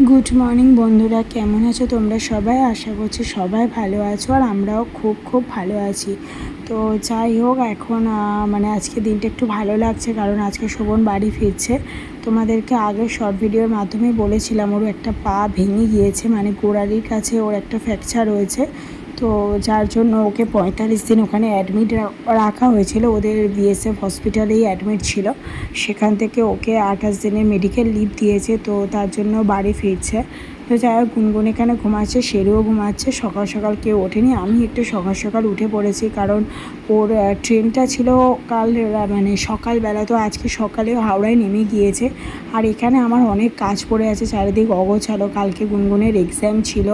Good morning বন্ধুরা, কেমন আছো তোমরা সবাই? আশা করছি সবাই ভালো আছো আর আমরাও খুব খুব ভালো আছি। তো যাই হোক, এখন মানে আজকে দিনটা একটু ভালো লাগছে কারণ আজকে শোভন বাড়ি ফিরছে। তোমাদেরকে আগের শর্ট ভিডিওর মাধ্যমে বলেছিলাম ওর একটা পা ভেঙে গিয়েছে, মানে গোড়ালির কাছে ওর একটা ফ্র্যাকচার হয়েছে। তো যার জন্য ওকে 45 দিন ওখানে অ্যাডমিট রাখা হয়েছিল, ওদের বিএসএফ হসপিটালেই অ্যাডমিট ছিল। সেখান থেকে ওকে 28 দিনের মেডিকেল লিভ দিয়েছে, তো তার জন্য বাড়ি ফিরছে। তো যাই হোক, গুনগুন এখানে ঘুমাচ্ছে, শেরুও ঘুমাচ্ছে। সকাল সকাল কেউ ওঠেনি, আমি একটু সকাল সকাল উঠে পড়েছি কারণ ওর ট্রেনটা ছিল কাল, মানে সকালবেলা। তো আজকে সকালেও হাওড়ায় নেমে গিয়েছে। আর এখানে আমার অনেক কাজ পড়ে আছে, চারিদিক অগোছালো। কালকে গুনগুনের এক্সাম ছিল,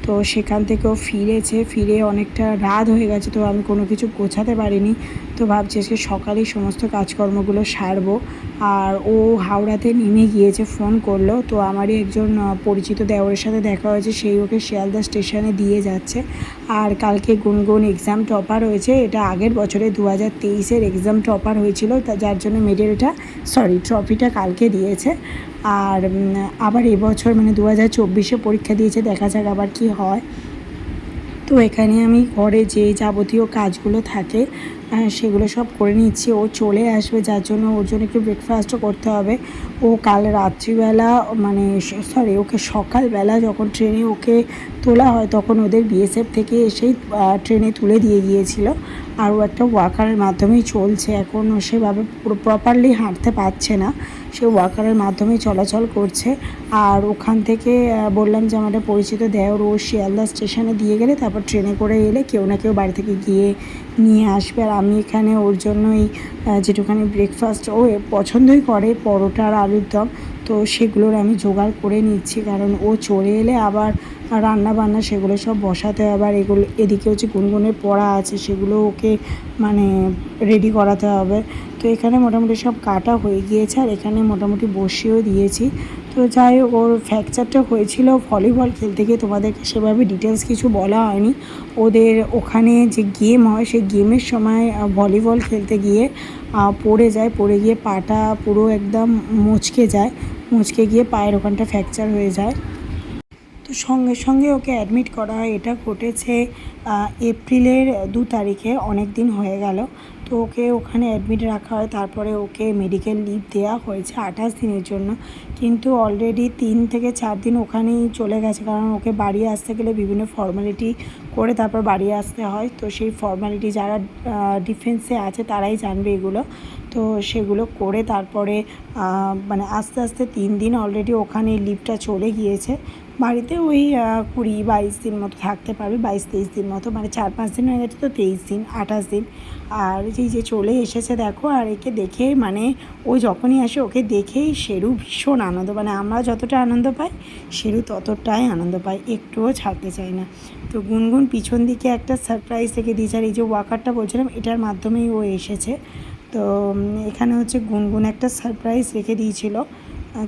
তো সেখান থেকেও ফিরে অনেকটা রাত হয়ে গেছে, তো আমি কোনো কিছু গোছাতে পারিনি। তো ভাবছি আজকে সকালেই সমস্ত কাজকর্মগুলো সারবো। আর ও হাওড়াতে নেমে গিয়েছে, ফোন করলো। তো আমারই একজন পরিচিত দেওরের সাথে দেখা হয়েছে, সেই ওকে শিয়ালদা স্টেশনে দিয়ে যাচ্ছে। আর কালকে গুনগুন এক্সাম টপার হয়েছে, এটা আগের বছরে 2023-এর এক্সাম টপার হয়েছিল, তা যার জন্য ট্রফিটা কালকে দিয়েছে। আর আবার এবছর মানে 2024-এ পরীক্ষা দিয়েছে, দেখা যাক আবার কি হয়। তো এখানে আমি ঘরে যে যাবতীয় কাজগুলো থাকে সেগুলো সব করে নিচ্ছি। ও চলে আসবে, যার জন্য ওর জন্য একটু ব্রেকফাস্টও করতে হবে। ও কাল রাত্রিবেলা মানে ওকে সকালবেলা যখন ট্রেনে ওকে তোলা হয় তখন ওদের বিএসএফ থেকে এসেই ট্রেনে তুলে দিয়ে গিয়েছিল। আর ও একটা ওয়াকারের মাধ্যমেই চলছে, এখন ও সেভাবে প্রপারলি হাঁটতে পারছে না, সে ওয়াকারের মাধ্যমেই চলাচল করছে। আর ওখান থেকে বললাম যে আমাদের পরিচিত দেওর ও শিয়ালদা স্টেশনে দিয়ে গেলে তারপর ট্রেনে করে এলে কেউ না কেউ বাড়ি থেকে গিয়ে নিয়ে আসবে। আর আমি এখানে ওর জন্যই যেটুখানি ব্রেকফাস্ট ও পছন্দই করে, পরোটা আর আলুর দম, তো সেগুলোর আমি জোগাড় করে নিচ্ছি কারণ ও চলে এলে আবার রান্না বান্না সেগুলো সব বসাতে হবে। আবার এদিকে হচ্ছে গুনগুনের পড়া আছে, সেগুলো ওকে মানে রেডি করাতে হবে। তো এখানে মোটামুটি সব কাটা হয়ে গিয়েছে আর এখানে মোটামুটি বসিয়েও দিয়েছি। তো যাই হোক, ওর ফ্র্যাকচারটা হয়েছিল ভলিবল খেলতে গিয়ে, তোমাদেরকে সেভাবে ডিটেলস কিছু বলা হয়নি। ওদের ওখানে যে গেম হয় সেই গেমের সময় ভলিবল খেলতে গিয়ে পড়ে গিয়ে পাটা পুরো একদম মুচকে গিয়ে পায়ের ওখানটা ফ্র্যাকচার হয়ে যায়। তো সঙ্গে সঙ্গে ওকে অ্যাডমিট করা হয়। এটা ঘটেছে এপ্রিলের 2 তারিখে, অনেক দিন হয়ে গেল। তো ওকে ওখানে অ্যাডমিট রাখা হয়, তারপরে ওকে মেডিকেল লিভ দেওয়া হয়েছে 28 দিনের জন্য। কিন্তু অলরেডি 3 থেকে 4 দিন ওখানেই চলে গেছে, কারণ ওকে বাড়ি আসতে গেলে বিভিন্ন ফর্মালিটি করে তারপর বাড়ি আসতে হয়। তো সেই ফর্মালিটি যারা ডিফেন্সে আছে তারাই জানবে এগুলো। তো সেগুলো করে তারপরে মানে আস্তে আস্তে 3 দিন অলরেডি ওখানে লিভটা চলে গিয়েছে। বাড়িতে ওই 20-22 দিন মতো থাকতে পারবে, 22-23 দিন মতো, মানে 4-5 দিন হয়ে গেছে তো 23 দিন, 28 দিন। আর এই যে চলে এসেছে দেখো, আর একে দেখে মানে ও যখনই আসে ওকে দেখেই শেরু ভীষণ আনন্দ, মানে আমরা যতটা আনন্দ পাই শেরু ততটাই আনন্দ পায়, একটুও ছাড়তে চায় না। তো গুনগুন পিছন দিকে একটা সারপ্রাইজ রেখে দিয়েছে, আর এই যে ওয়াকারটা বলছিলাম এটার মাধ্যমেই ও এসেছে। তো এখানে হচ্ছে গুনগুন একটা সারপ্রাইজ রেখে দিয়েছিল,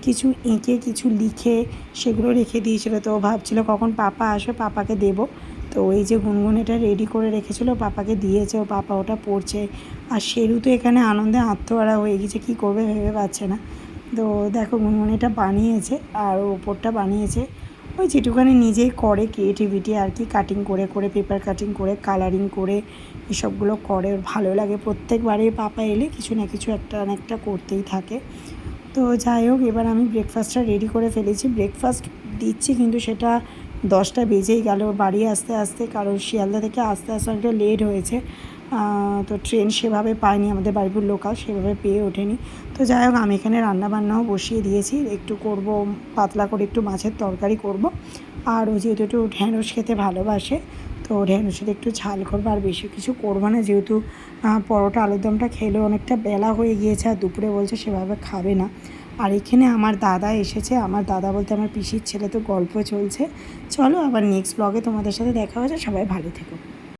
কিছু এঁকে কিছু লিখে সেগুলো রেখে দিয়েছিলো। তো ভাবছিল কখন পাপা আসবে পাপাকে দেব। তো এই যে গুনগুন এটা রেডি করে রেখেছিলো, পাপাকে দিয়েছে, ও পাপা ওটা পড়ছে। আর শেরু তো এখানে আনন্দে আত্মহারা হয়ে গেছে, কী করবে ভেবে পাচ্ছে না। তো দেখো, গুনগুন এটা বানিয়েছে আর ওপরটা বানিয়েছে ওই যেটুখানি নিজেই করে ক্রিয়েটিভিটি আর কি, কাটিং করে করে পেপার কাটিং করে কালারিং করে এসবগুলো করে, ওর ভালো লাগে। প্রত্যেকবারে পাপা এলে কিছু না কিছু একটা না একটা করতেই থাকে। তো যাই হোক, এবার আমি ব্রেকফাস্টটা রেডি করে ফেলেছি, ব্রেকফাস্ট দিচ্ছি, কিন্তু সেটা 10টা বেজেই গেল বাড়ি আসতে আসতে, কারণ শিয়ালদা থেকে আস্তে আস্তে অনেকটা লেট হয়েছে। তো ট্রেন সেভাবে পাইনি, আমাদের বাড়িপুর লোকাল সেভাবে পেয়ে ওঠেনি। তো যাই হোক, আমি এখানে রান্নাবান্নাও বসিয়ে দিয়েছি, একটু করব পাতলা করে একটু মাছের তরকারি করব। আর ও যেহেতু একটু ঢ্যাঁড়স খেতে ভালোবাসে, তো ঢ্যাঁড়সের একটু ঝাল করবো, আর বেশি কিছু করবো না, যেহেতু পরোটা আলুর দমটা খেলে অনেকটা বেলা হয়ে গিয়েছে, আর দুপুরে বলছে সেভাবে খাবে না। আর এখানে আমার দাদা এসেছে, আমার দাদা বলতে আমার পিসির ছেলে, তো গল্প চলছে। চলো আবার নেক্সট ব্লগে তোমাদের সাথে দেখা হয়েছে, সবাই ভালো থেকো।